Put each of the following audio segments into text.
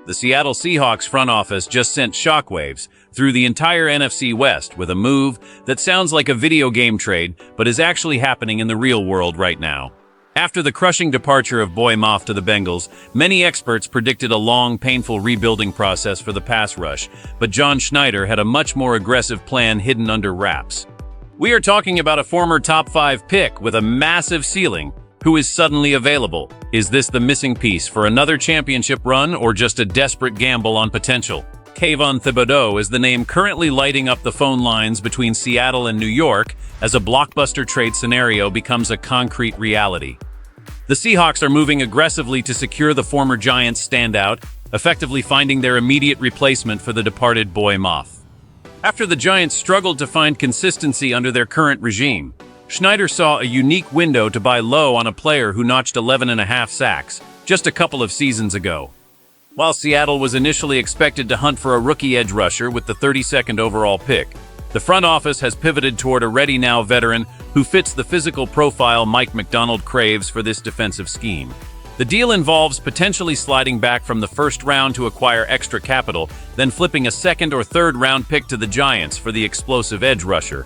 The Seattle Seahawks front office just sent shockwaves through the entire NFC West with a move that sounds like a video game trade, but is actually happening in the real world right now. After the crushing departure of Boy Moff to the Bengals, many experts predicted a long, painful rebuilding process for the pass rush, but John Schneider had a much more aggressive plan hidden under wraps. We are talking about a former top 5 pick with a massive ceiling who is suddenly available. Is this the missing piece for another championship run or just a desperate gamble on potential? Kayvon Thibodeau is the name currently lighting up the phone lines between Seattle and New York as a blockbuster trade scenario becomes a concrete reality. The Seahawks are moving aggressively to secure the former Giants standout, effectively finding their immediate replacement for the departed Boy Moff. After the Giants struggled to find consistency under their current regime, Schneider saw a unique window to buy low on a player who notched 11.5 sacks just a couple of seasons ago. While Seattle was initially expected to hunt for a rookie edge rusher with the 32nd overall pick, the front office has pivoted toward a ready-now veteran who fits the physical profile Mike Macdonald craves for this defensive scheme. The deal involves potentially sliding back from the first round to acquire extra capital, then flipping a second or third round pick to the Giants for the explosive edge rusher.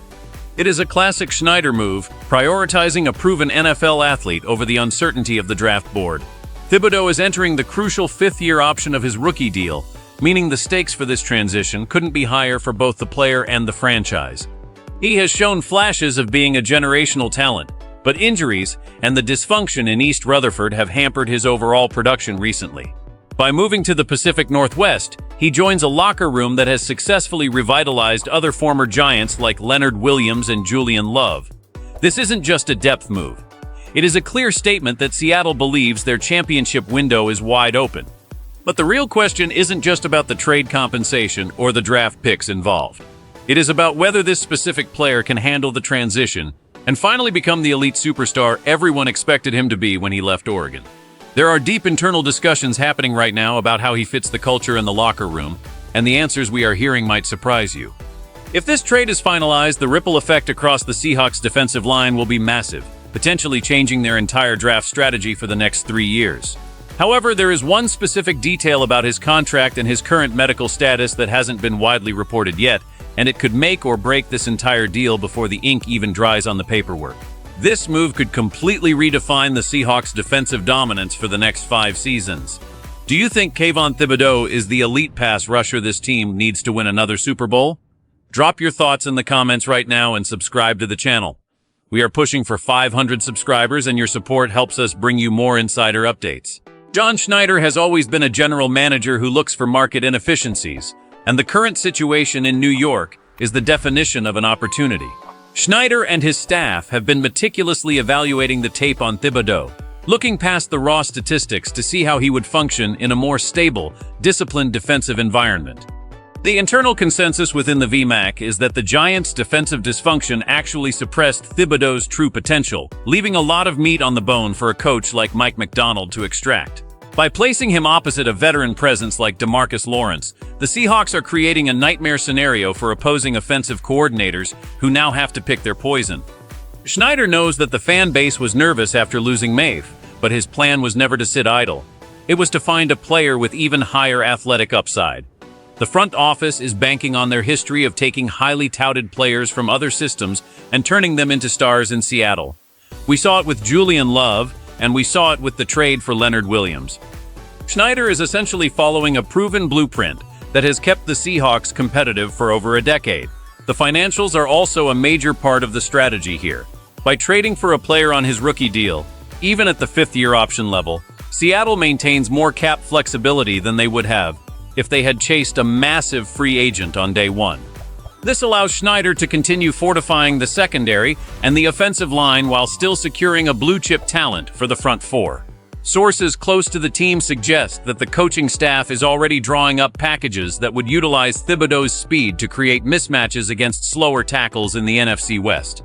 It is a classic Schneider move, prioritizing a proven NFL athlete over the uncertainty of the draft board. Thibodeau is entering the crucial 5th-year option of his rookie deal, meaning the stakes for this transition couldn't be higher for both the player and the franchise. He has shown flashes of being a generational talent, but injuries and the dysfunction in East Rutherford have hampered his overall production recently. By moving to the Pacific Northwest, he joins a locker room that has successfully revitalized other former Giants like Leonard Williams and Julian Love. This isn't just a depth move. It is a clear statement that Seattle believes their championship window is wide open. But the real question isn't just about the trade compensation or the draft picks involved. It is about whether this specific player can handle the transition and finally become the elite superstar everyone expected him to be when he left Oregon. There are deep internal discussions happening right now about how he fits the culture in the locker room, and the answers we are hearing might surprise you. If this trade is finalized, the ripple effect across the Seahawks defensive line will be massive, potentially changing their entire draft strategy for the next 3 years. However, there is one specific detail about his contract and his current medical status that hasn't been widely reported yet, and it could make or break this entire deal before the ink even dries on the paperwork. This move could completely redefine the Seahawks' defensive dominance for the next 5 seasons. Do you think Kayvon Thibodeau is the elite pass rusher this team needs to win another Super Bowl? Drop your thoughts in the comments right now and subscribe to the channel. We are pushing for 500 subscribers, and your support helps us bring you more insider updates. John Schneider has always been a general manager who looks for market inefficiencies, and the current situation in New York is the definition of an opportunity. Schneider and his staff have been meticulously evaluating the tape on Thibodeau, looking past the raw statistics to see how he would function in a more stable, disciplined defensive environment. The internal consensus within the VMAC is that the Giants' defensive dysfunction actually suppressed Thibodeau's true potential, leaving a lot of meat on the bone for a coach like Mike Macdonald to extract. By placing him opposite a veteran presence like DeMarcus Lawrence, the Seahawks are creating a nightmare scenario for opposing offensive coordinators who now have to pick their poison. Schneider knows that the fan base was nervous after losing Maeve, but his plan was never to sit idle. It was to find a player with even higher athletic upside. The front office is banking on their history of taking highly touted players from other systems and turning them into stars in Seattle. We saw it with Julian Love, and we saw it with the trade for Leonard Williams. Schneider is essentially following a proven blueprint that has kept the Seahawks competitive for over a decade. The financials are also a major part of the strategy here. By trading for a player on his rookie deal, even at the 5th-year option level, Seattle maintains more cap flexibility than they would have if they had chased a massive free agent on day one. This allows Schneider to continue fortifying the secondary and the offensive line while still securing a blue-chip talent for the front four. Sources close to the team suggest that the coaching staff is already drawing up packages that would utilize Thibodeau's speed to create mismatches against slower tackles in the NFC West.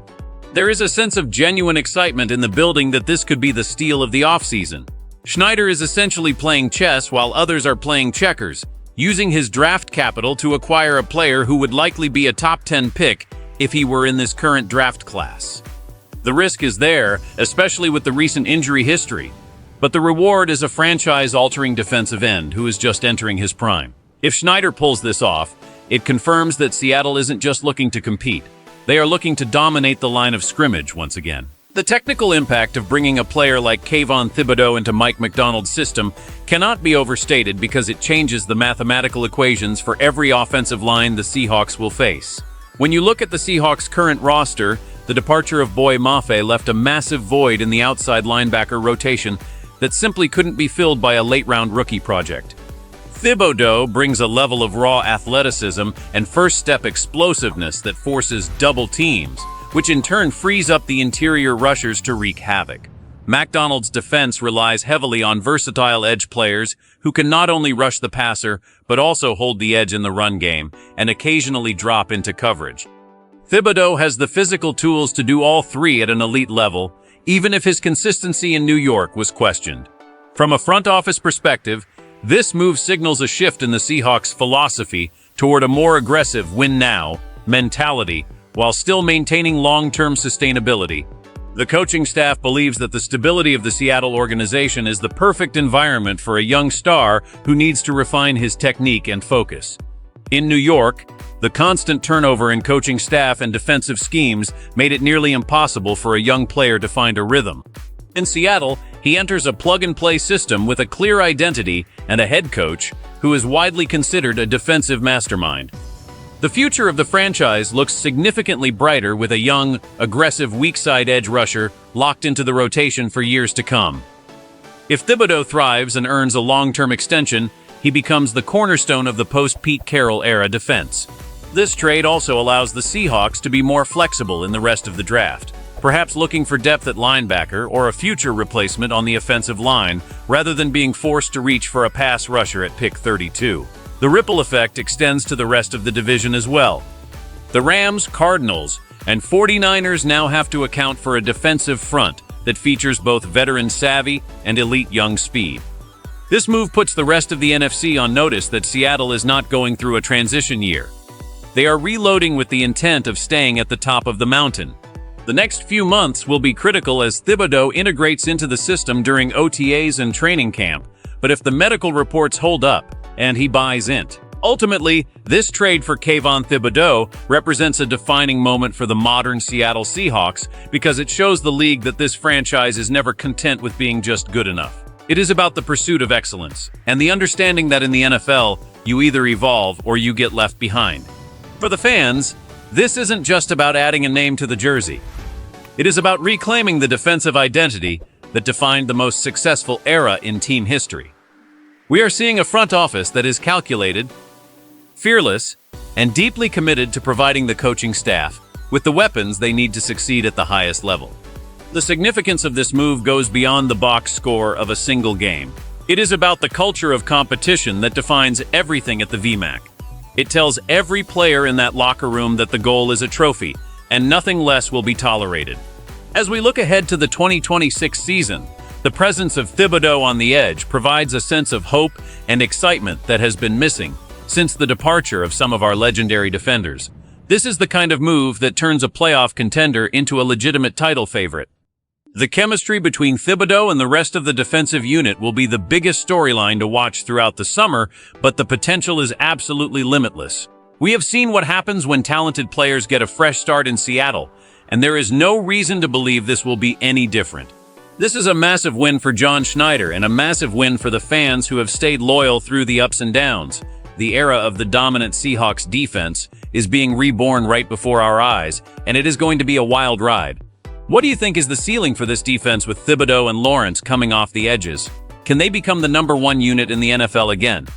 There is a sense of genuine excitement in the building that this could be the steal of the offseason. Schneider is essentially playing chess while others are playing checkers, using his draft capital to acquire a player who would likely be a top 10 pick if he were in this current draft class. The risk is there, especially with the recent injury history. But the reward is a franchise-altering defensive end who is just entering his prime. If Schneider pulls this off, it confirms that Seattle isn't just looking to compete. They are looking to dominate the line of scrimmage once again. The technical impact of bringing a player like Kayvon Thibodeau into Mike Macdonald's system cannot be overstated because it changes the mathematical equations for every offensive line the Seahawks will face. When you look at the Seahawks' current roster, the departure of Boy Mafe left a massive void in the outside linebacker rotation that simply couldn't be filled by a late-round rookie project. Thibodeau brings a level of raw athleticism and first-step explosiveness that forces double teams, which in turn frees up the interior rushers to wreak havoc. Macdonald's defense relies heavily on versatile edge players who can not only rush the passer, but also hold the edge in the run game and occasionally drop into coverage. Thibodeau has the physical tools to do all three at an elite level, even if his consistency in New York was questioned. From a front office perspective, this move signals a shift in the Seahawks' philosophy toward a more aggressive win-now mentality while still maintaining long-term sustainability. The coaching staff believes that the stability of the Seattle organization is the perfect environment for a young star who needs to refine his technique and focus. In New York, the constant turnover in coaching staff and defensive schemes made it nearly impossible for a young player to find a rhythm. In Seattle, he enters a plug-and-play system with a clear identity and a head coach who is widely considered a defensive mastermind. The future of the franchise looks significantly brighter with a young, aggressive weak-side edge rusher locked into the rotation for years to come. If Thibodeau thrives and earns a long-term extension, he becomes the cornerstone of the post-Pete Carroll era defense. This trade also allows the Seahawks to be more flexible in the rest of the draft, perhaps looking for depth at linebacker or a future replacement on the offensive line rather than being forced to reach for a pass rusher at pick 32. The ripple effect extends to the rest of the division as well. The Rams, Cardinals, and 49ers now have to account for a defensive front that features both veteran savvy and elite young speed. This move puts the rest of the NFC on notice that Seattle is not going through a transition year. They are reloading with the intent of staying at the top of the mountain. The next few months will be critical as Thibodeau integrates into the system during OTAs and training camp, but if the medical reports hold up, and he buys in. Ultimately, this trade for Kayvon Thibodeau represents a defining moment for the modern Seattle Seahawks because it shows the league that this franchise is never content with being just good enough. It is about the pursuit of excellence, and the understanding that in the NFL, you either evolve or you get left behind. For the fans, this isn't just about adding a name to the jersey. It is about reclaiming the defensive identity that defined the most successful era in team history. We are seeing a front office that is calculated, fearless, and deeply committed to providing the coaching staff with the weapons they need to succeed at the highest level. The significance of this move goes beyond the box score of a single game. It is about the culture of competition that defines everything at the VMAC. It tells every player in that locker room that the goal is a trophy, and nothing less will be tolerated. As we look ahead to the 2026 season, the presence of Thibodeau on the edge provides a sense of hope and excitement that has been missing since the departure of some of our legendary defenders. This is the kind of move that turns a playoff contender into a legitimate title favorite. The chemistry between Thibodeau and the rest of the defensive unit will be the biggest storyline to watch throughout the summer, but the potential is absolutely limitless. We have seen what happens when talented players get a fresh start in Seattle, and there is no reason to believe this will be any different. This is a massive win for John Schneider and a massive win for the fans who have stayed loyal through the ups and downs. The era of the dominant Seahawks defense is being reborn right before our eyes, and it is going to be a wild ride. What do you think is the ceiling for this defense with Thibodeau and Lawrence coming off the edges? Can they become the #1 unit in the NFL again?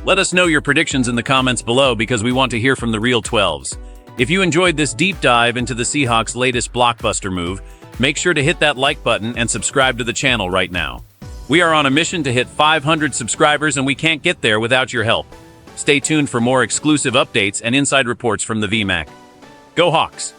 Let us know your predictions in the comments below because we want to hear from the real 12s. If you enjoyed this deep dive into the Seahawks' latest blockbuster move, make sure to hit that like button and subscribe to the channel right now. We are on a mission to hit 500 subscribers and we can't get there without your help. Stay tuned for more exclusive updates and inside reports from the VMAC. Go Hawks!